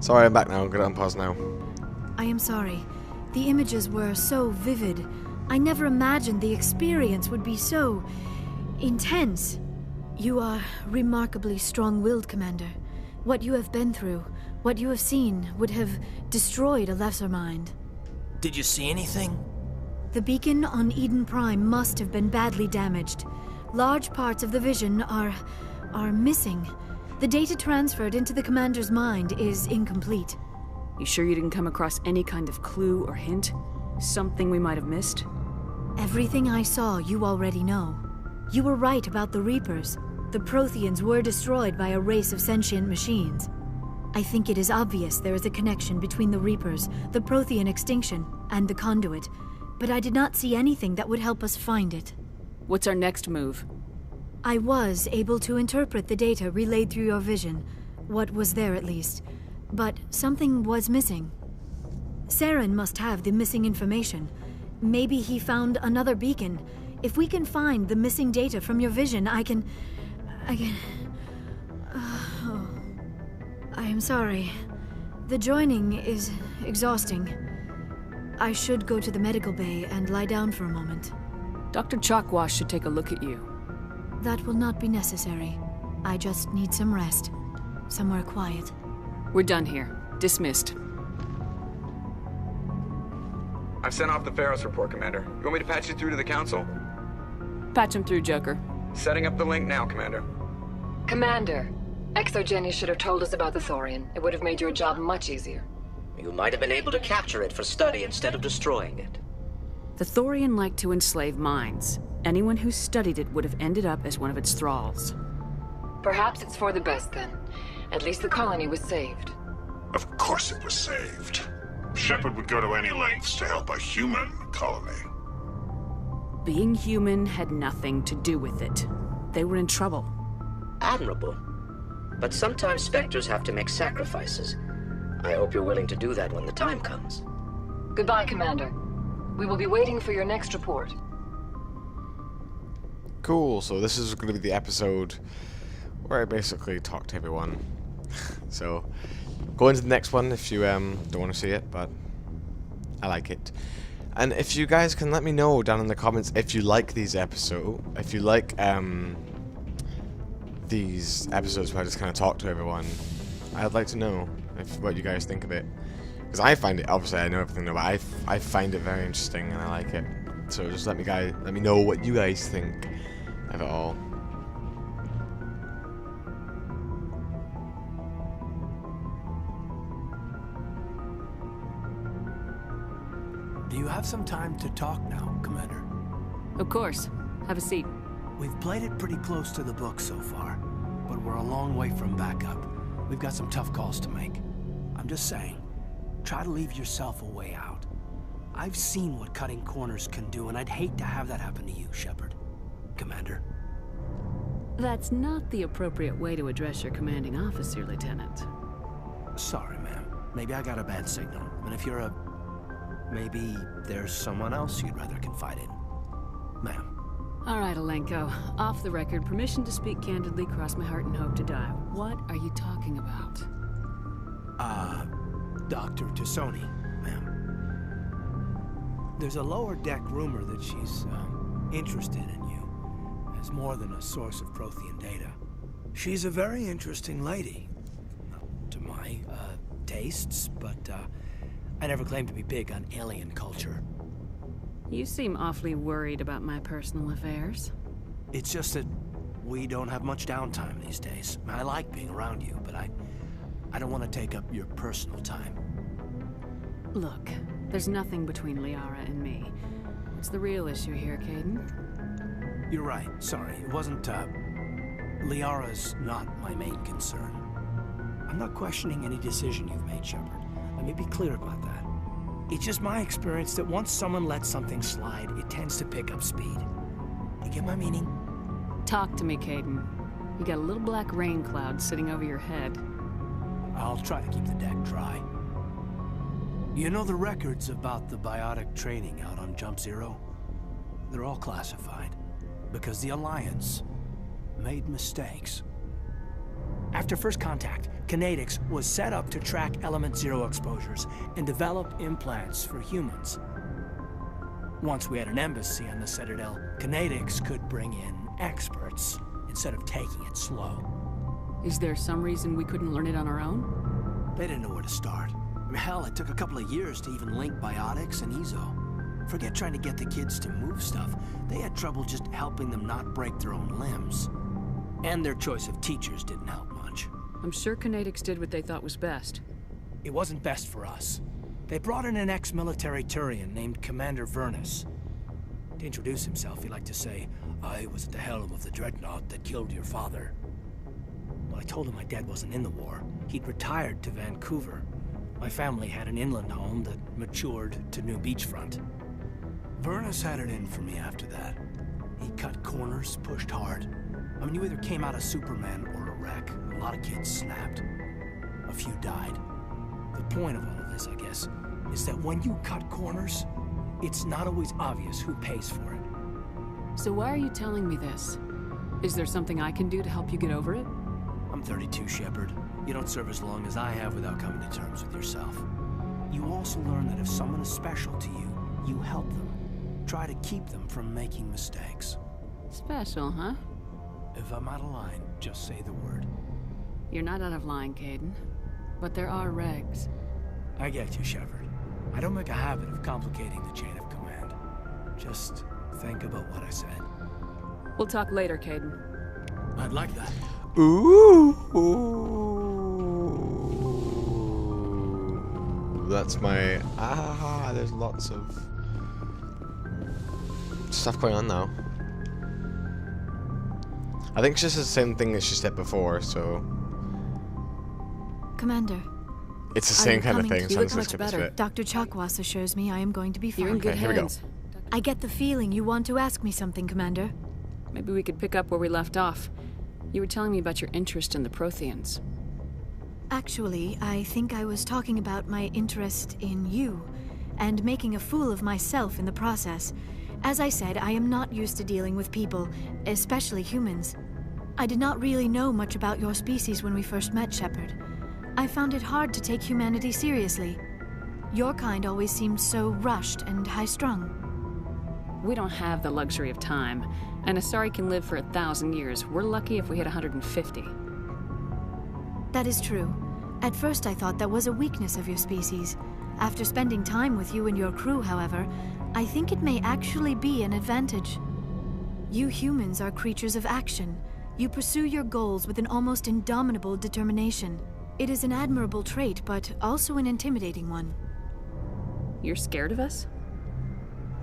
Sorry, I'm back now. I'm gonna unpause now. I am sorry. The images were so vivid. I never imagined the experience would be so intense. You are remarkably strong-willed, Commander. What you have been through, what you have seen, would have destroyed a lesser mind. Did you see anything? The beacon on Eden Prime must have been badly damaged. Large parts of the vision are missing. The data transferred into the Commander's mind is incomplete. You sure you didn't come across any kind of clue or hint? Something we might have missed? Everything I saw, you already know. You were right about the Reapers. The Protheans were destroyed by a race of sentient machines. I think it is obvious there is a connection between the Reapers, the Prothean extinction, and the Conduit, but I did not see anything that would help us find it. What's our next move? I was able to interpret the data relayed through your vision, what was there at least, but something was missing. Saren must have the missing information. Maybe he found another beacon. If we can find the missing data from your vision, I can... Oh. I am sorry. The joining is exhausting. I should go to the medical bay and lie down for a moment. Dr. Chalkwash should take a look at you. That will not be necessary. I just need some rest. Somewhere quiet. We're done here. Dismissed. I've sent off the Pharos report, Commander. You want me to patch you through to the Council? Patch him through, Joker. Setting up the link now, Commander. Commander, Exogeny should have told us about the Thorian. It would have made your job much easier. You might have been able to capture it for study instead of destroying it. The Thorian liked to enslave minds. Anyone who studied it would have ended up as one of its thralls. Perhaps it's for the best then. At least the colony was saved. Of course it was saved. Shepard would go to any lengths to help a human colony. Being human had nothing to do with it. They were in trouble. Admirable. But sometimes Spectres have to make sacrifices. I hope you're willing to do that when the time comes. Goodbye, Commander. We will be waiting for your next report. Cool, so this is going to be the episode where I basically talk to everyone. So, go into the next one if you don't want to see it, but I like it. And if you guys can let me know down in the comments if you like these episodes, if you like these episodes where I just kind of talk to everyone, I'd like to know what you guys think of it. Because I find it, obviously I know everything, but I find it very interesting and I like it. So just let me know what you guys think of it all. Do you have some time to talk now, Commander? Of course. Have a seat. We've played it pretty close to the book so far, but we're a long way from backup. We've got some tough calls to make. I'm just saying, try to leave yourself a way out. I've seen what cutting corners can do, and I'd hate to have that happen to you, Shepard. Commander. That's not the appropriate way to address your commanding officer, Lieutenant. Sorry, ma'am. Maybe I got a bad signal. And if you're maybe there's someone else you'd rather confide in. Ma'am. All right, Alenko. Off the record, permission to speak candidly, cross my heart and hope to die. What are you talking about? Dr. T'Soni, ma'am. There's a lower deck rumor that she's, interested in you as more than a source of Prothean data. She's a very interesting lady. Well, to my, tastes, but, I never claimed to be big on alien culture. You seem awfully worried about my personal affairs. It's just that we don't have much downtime these days. I like being around you, but I don't want to take up your personal time. Look, there's nothing between Liara and me. What's the real issue here, Kaidan? You're right. Sorry. It wasn't, Liara's not my main concern. I'm not questioning any decision you've made, Shepard. Let me be clear about that. It's just my experience that once someone lets something slide, it tends to pick up speed. You get my meaning? Talk to me, Kaidan. You got a little black rain cloud sitting over your head. I'll try to keep the deck dry. You know the records about the biotic training out on Jump Zero? They're all classified, because the Alliance made mistakes. After first contact, Kinetics was set up to track Element Zero exposures and develop implants for humans. Once we had an embassy on the Citadel, Kinetics could bring in experts instead of taking it slow. Is there some reason we couldn't learn it on our own? They didn't know where to start. I mean, hell, it took a couple of years to even link Biotics and Ezo. Forget trying to get the kids to move stuff. They had trouble just helping them not break their own limbs. And their choice of teachers didn't help much. I'm sure Kinetics did what they thought was best. It wasn't best for us. They brought in an ex-military Turian named Commander Vernus. To introduce himself, he liked to say, "I was at the helm of the dreadnought that killed your father." Well, I told him my dad wasn't in the war. He'd retired to Vancouver. My family had an inland home that matured to New Beachfront. Vernus had it in for me after that. He cut corners, pushed hard. I mean, you either came out a Superman or a wreck. A lot of kids snapped. A few died. The point of all of this, I guess, is that when you cut corners, it's not always obvious who pays for it. So why are you telling me this? Is there something I can do to help you get over it? I'm 32, Shepard. You don't serve as long as I have without coming to terms with yourself. You also learn that if someone is special to you, you help them. Try to keep them from making mistakes. Special, huh? If I'm out of line, just say the word. You're not out of line, Kaidan. But there are regs. I get you, Shepard. I don't make a habit of complicating the chain of command. Just think about what I said. We'll talk later, Kaidan. I'd like that. Ooh. That's my... there's lots of stuff going on now. I think it's just the same thing as she said before, so... Commander, It's the same kind of coming thing, to so you I'm just much skip better. this bit. Dr. Chakwas assures me I am going to be You're in fine. good Okay, here we go. hands. I get the feeling you want to ask me something, Commander. Maybe we could pick up where we left off. You were telling me about your interest in the Protheans. Actually, I think I was talking about my interest in you, and making a fool of myself in the process. As I said, I am not used to dealing with people, especially humans. I did not really know much about your species when we first met, Shepard. I found it hard to take humanity seriously. Your kind always seemed so rushed and high-strung. We don't have the luxury of time, and Asari can live for 1,000 years. We're lucky if we hit 150. That is true. At first I thought that was a weakness of your species. After spending time with you and your crew, however, I think it may actually be an advantage. You humans are creatures of action. You pursue your goals with an almost indomitable determination. It is an admirable trait, but also an intimidating one. You're scared of us?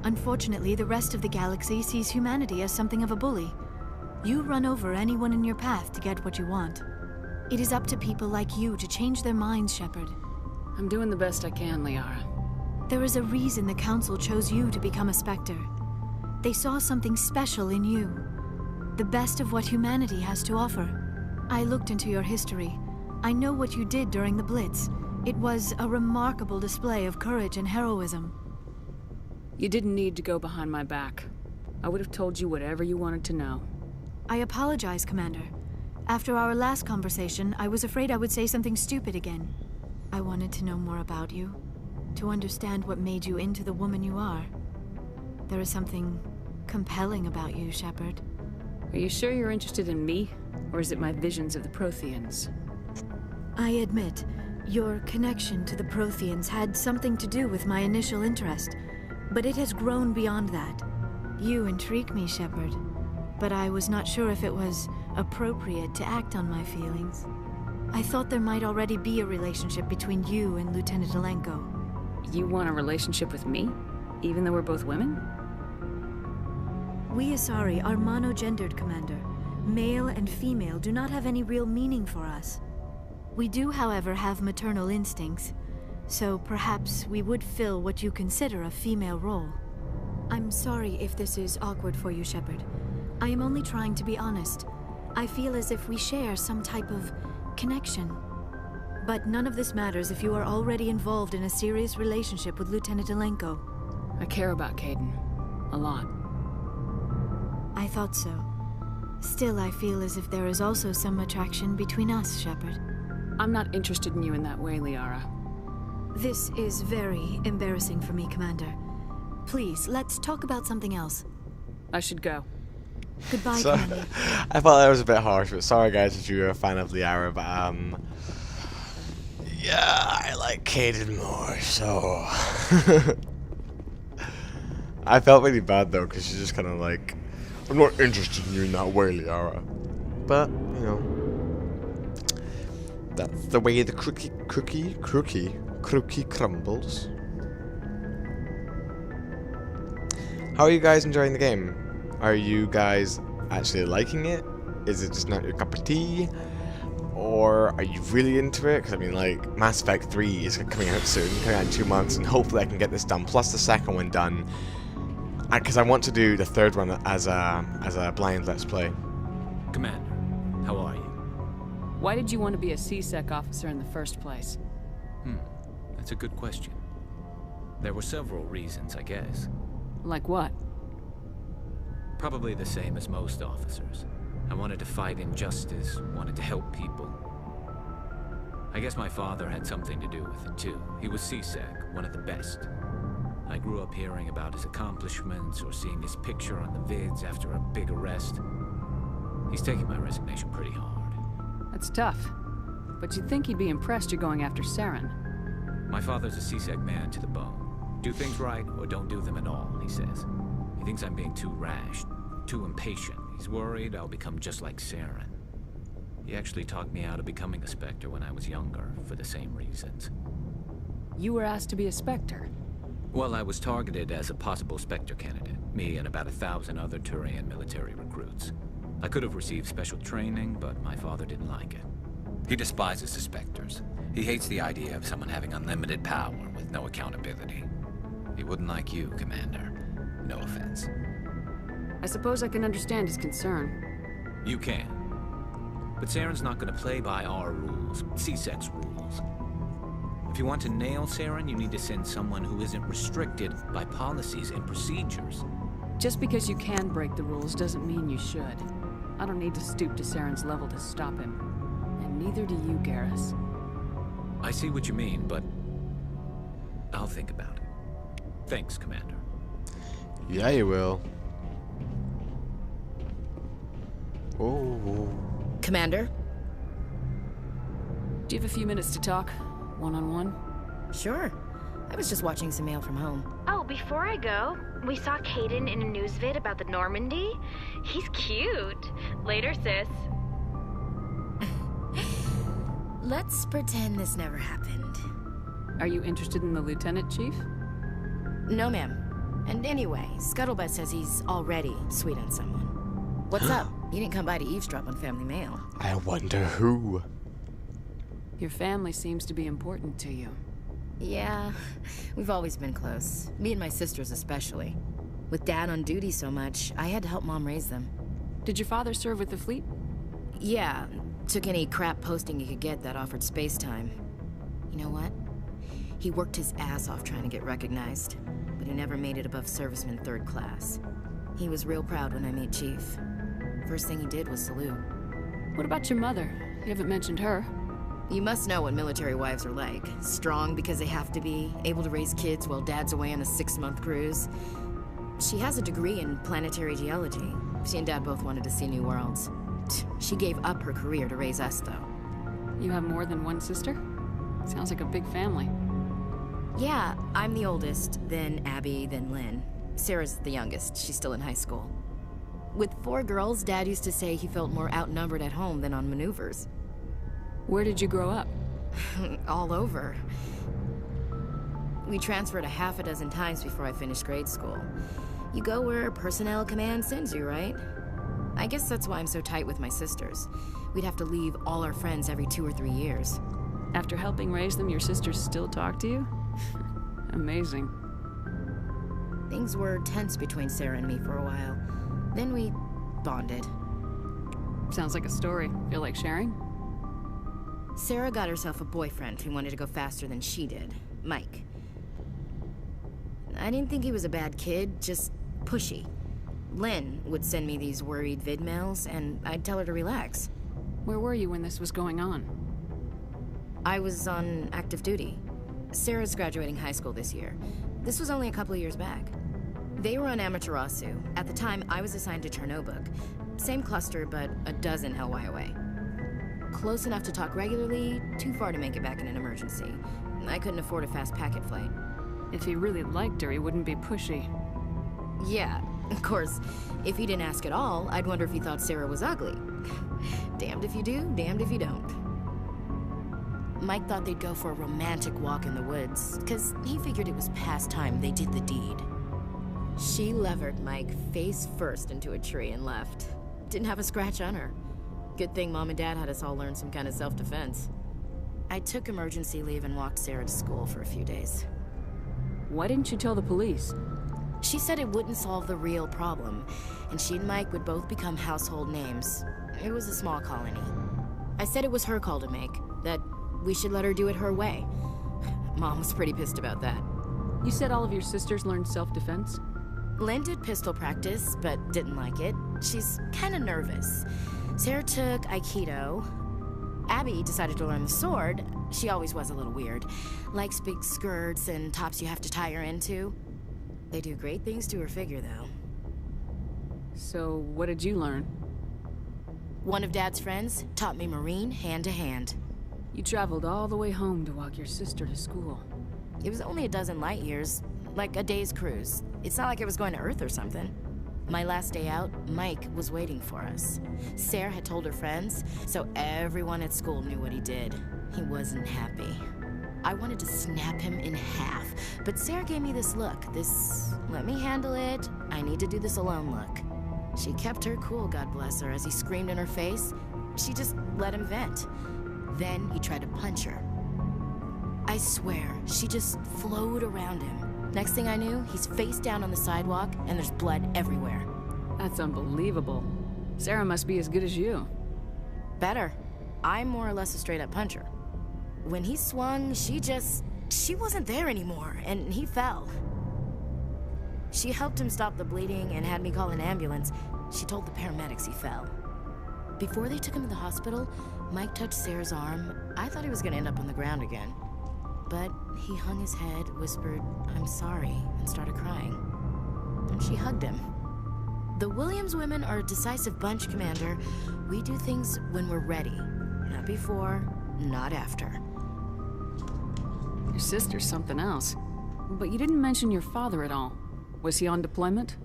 Unfortunately, the rest of the galaxy sees humanity as something of a bully. You run over anyone in your path to get what you want. It is up to people like you to change their minds, Shepard. I'm doing the best I can, Liara. There is a reason the Council chose you to become a Spectre. They saw something special in you. The best of what humanity has to offer. I looked into your history. I know what you did during the Blitz. It was a remarkable display of courage and heroism. You didn't need to go behind my back. I would have told you whatever you wanted to know. I apologize, Commander. After our last conversation, I was afraid I would say something stupid again. I wanted to know more about you, to understand what made you into the woman you are. There is something compelling about you, Shepard. Are you sure you're interested in me, or is it my visions of the Protheans? I admit, your connection to the Protheans had something to do with my initial interest, but it has grown beyond that. You intrigue me, Shepard, but I was not sure if it was appropriate to act on my feelings. I thought there might already be a relationship between you and Lieutenant Alenko. You want a relationship with me, even though we're both women? We Asari are monogendered, Commander. Male and female do not have any real meaning for us. We do, however, have maternal instincts, so perhaps we would fill what you consider a female role. I'm sorry if this is awkward for you, Shepard. I am only trying to be honest. I feel as if we share some type of connection. But none of this matters if you are already involved in a serious relationship with Lieutenant Alenko. I care about Kaidan. A lot. I thought so. Still, I feel as if there is also some attraction between us, Shepard. I'm not interested in you in that way, Liara. This is very embarrassing for me, Commander. Please, let's talk about something else. I should go. Goodbye, So, Commander. I thought that was a bit harsh, but sorry guys if you're a fan of Liara, but yeah, I like Kaidan more, so... I felt really bad though, because she's just kind of like, I'm not interested in you in that way, Liara. But, you know, that's the way the cookie crumbles. How are you guys enjoying the game? Are you guys actually liking it? Is it just not your cup of tea? Or are you really into it? Because I mean, like, Mass Effect 3 is coming out soon, coming out in 2 months, and hopefully I can get this done, plus the second one done. Because I want to do the third one as a blind Let's Play. Commander, how are you? Why did you want to be a C-Sec officer in the first place? That's a good question. There were several reasons, I guess. Like what? Probably the same as most officers. I wanted to fight injustice, wanted to help people. I guess my father had something to do with it too. He was C-Sec, one of the best. I grew up hearing about his accomplishments or seeing his picture on the vids after a big arrest. He's taking my resignation pretty hard. That's tough. But you'd think he'd be impressed you're going after Saren. My father's a C-Sec man to the bone. Do things right or don't do them at all, he says. He thinks I'm being too rash, too impatient. He's worried I'll become just like Saren. He actually talked me out of becoming a Spectre when I was younger, for the same reasons. You were asked to be a Spectre? Well, I was targeted as a possible Spectre candidate. Me and about 1,000 other Turian military recruits. I could have received special training, but my father didn't like it. He despises the Spectres. He hates the idea of someone having unlimited power with no accountability. He wouldn't like you, Commander. No offense. I suppose I can understand his concern. You can. But Saren's not going to play by our rules, C-Sec's rules. If you want to nail Saren, you need to send someone who isn't restricted by policies and procedures. Just because you can break the rules doesn't mean you should. I don't need to stoop to Saren's level to stop him. And neither do you, Garrus. I see what you mean, but I'll think about it. Thanks, Commander. Yeah, you will. Oh. Commander? Do you have a few minutes to talk? One-on-one? Sure. I was just watching some mail from home. Oh, before I go, we saw Kaidan in a news vid about the Normandy. He's cute. Later, sis. Let's pretend this never happened. Are you interested in the Lieutenant Chief? No, ma'am. And anyway, Scuttlebutt says he's already sweet on someone. What's up? You didn't come by to eavesdrop on family mail. I wonder who. Your family seems to be important to you. Yeah, we've always been close. Me and my sisters especially. With Dad on duty so much, I had to help Mom raise them. Did your father serve with the fleet? Yeah, took any crap posting he could get that offered space time. You know what? He worked his ass off trying to get recognized, but he never made it above serviceman 3rd class. He was real proud when I made Chief. First thing he did was salute. What about your mother? You haven't mentioned her. You must know what military wives are like. Strong because they have to be, able to raise kids while Dad's away on a 6-month cruise. She has a degree in planetary geology. She and Dad both wanted to see new worlds. She gave up her career to raise us, though. You have more than one sister? Sounds like a big family. Yeah, I'm the oldest, then Abby, then Lynn. Sarah's the youngest. She's still in high school. With 4 girls, Dad used to say he felt more outnumbered at home than on maneuvers. Where did you grow up? All over. We transferred a half a dozen times before I finished grade school. You go where personnel command sends you, right? I guess that's why I'm so tight with my sisters. We'd have to leave all our friends every 2 or 3 years. After helping raise them, your sisters still talk to you? Amazing. Things were tense between Sarah and me for a while. Then we bonded. Sounds like a story. Feel like sharing? Sarah got herself a boyfriend who wanted to go faster than she did, Mike. I didn't think he was a bad kid, just pushy. Lynn would send me these worried vid mails, and I'd tell her to relax. Where were you when this was going on? I was on active duty. Sarah's graduating high school this year. This was only a couple of years back. They were on Amaterasu. At the time, I was assigned to Chernobog. Same cluster, but a dozen LY away. Close enough to talk regularly, too far to make it back in an emergency. I couldn't afford a fast packet flight. If he really liked her, he wouldn't be pushy. Yeah, of course. If he didn't ask at all, I'd wonder if he thought Sarah was ugly. Damned if you do, damned if you don't. Mike thought they'd go for a romantic walk in the woods, because he figured it was past time they did the deed. She levered Mike face first into a tree and left. Didn't have a scratch on her. Good thing Mom and Dad had us all learn some kind of self-defense. I took emergency leave and walked Sarah to school for a few days. Why didn't you tell the police? She said it wouldn't solve the real problem, and she and Mike would both become household names. It was a small colony. I said it was her call to make, that we should let her do it her way. Mom was pretty pissed about that. You said all of your sisters learned self-defense? Lynn did pistol practice, but didn't like it. She's kind of nervous. Sarah took Aikido. Abby decided to learn the sword. She always was a little weird. Likes big skirts and tops you have to tie her into. They do great things to her figure, though. So, what did you learn? One of Dad's friends taught me Marine hand to hand. You traveled all the way home to walk your sister to school. It was only a dozen light years, like a day's cruise. It's not like it was going to Earth or something. My last day out, Mike was waiting for us. Sarah had told her friends, so everyone at school knew what he did. He wasn't happy. I wanted to snap him in half, but Sarah gave me this look, this let me handle it, I need to do this alone look. She kept her cool, God bless her, as he screamed in her face. She just let him vent. Then he tried to punch her. I swear, she just flowed around him. Next thing I knew, he's face down on the sidewalk, and there's blood everywhere. That's unbelievable. Sarah must be as good as you. Better. I'm more or less a straight-up puncher. When he swung, she wasn't there anymore, and he fell. She helped him stop the bleeding and had me call an ambulance. She told the paramedics he fell. Before they took him to the hospital, Mike touched Sarah's arm. I thought he was gonna end up on the ground again. But he hung his head, whispered, "I'm sorry," and started crying. And she hugged him. The Williams women are a decisive bunch, Commander. We do things when we're ready. Not before, not after. Your sister's something else. But you didn't mention your father at all. Was he on deployment?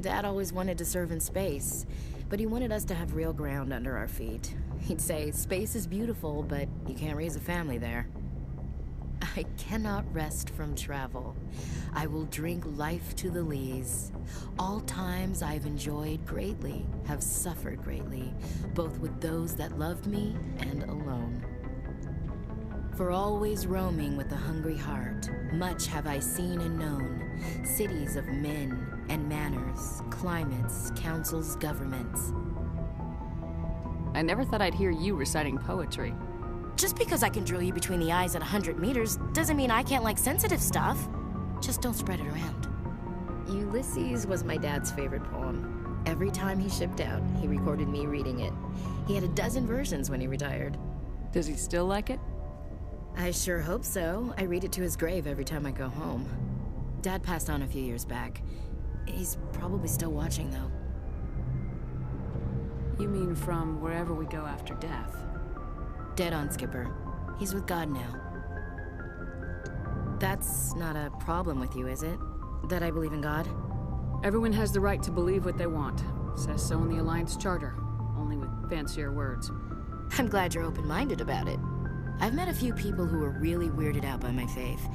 Dad always wanted to serve in space, but he wanted us to have real ground under our feet. He'd say, space is beautiful, but you can't raise a family there. I cannot rest from travel. I will drink life to the lees. All times I've enjoyed greatly, have suffered greatly, both with those that loved me and alone. For always roaming with a hungry heart, much have I seen and known, cities of men and manners, climates, councils, governments. I never thought I'd hear you reciting poetry. Just because I can drill you between the eyes at 100 meters doesn't mean I can't like sensitive stuff. Just don't spread it around. Ulysses was my dad's favorite poem. Every time he shipped out, he recorded me reading it. He had a dozen versions when he retired. Does he still like it? I sure hope so. I read it to his grave every time I go home. Dad passed on a few years back. He's probably still watching, though. You mean from wherever we go after death? Dead on, Skipper. He's with God now. That's not a problem with you, is it? That I believe in God? Everyone has the right to believe what they want. Says so in the Alliance Charter, only with fancier words. I'm glad you're open-minded about it. I've met a few people who are really weirded out by my faith.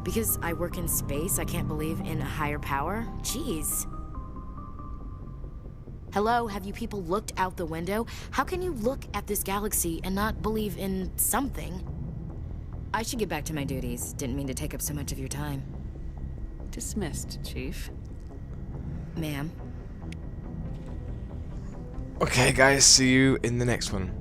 Because I work in space, I can't believe in a higher power? Jeez. Hello, have you people looked out the window? How can you look at this galaxy and not believe in something? I should get back to my duties. Didn't mean to take up so much of your time. Dismissed, Chief. Ma'am. Okay, guys, see you in the next one.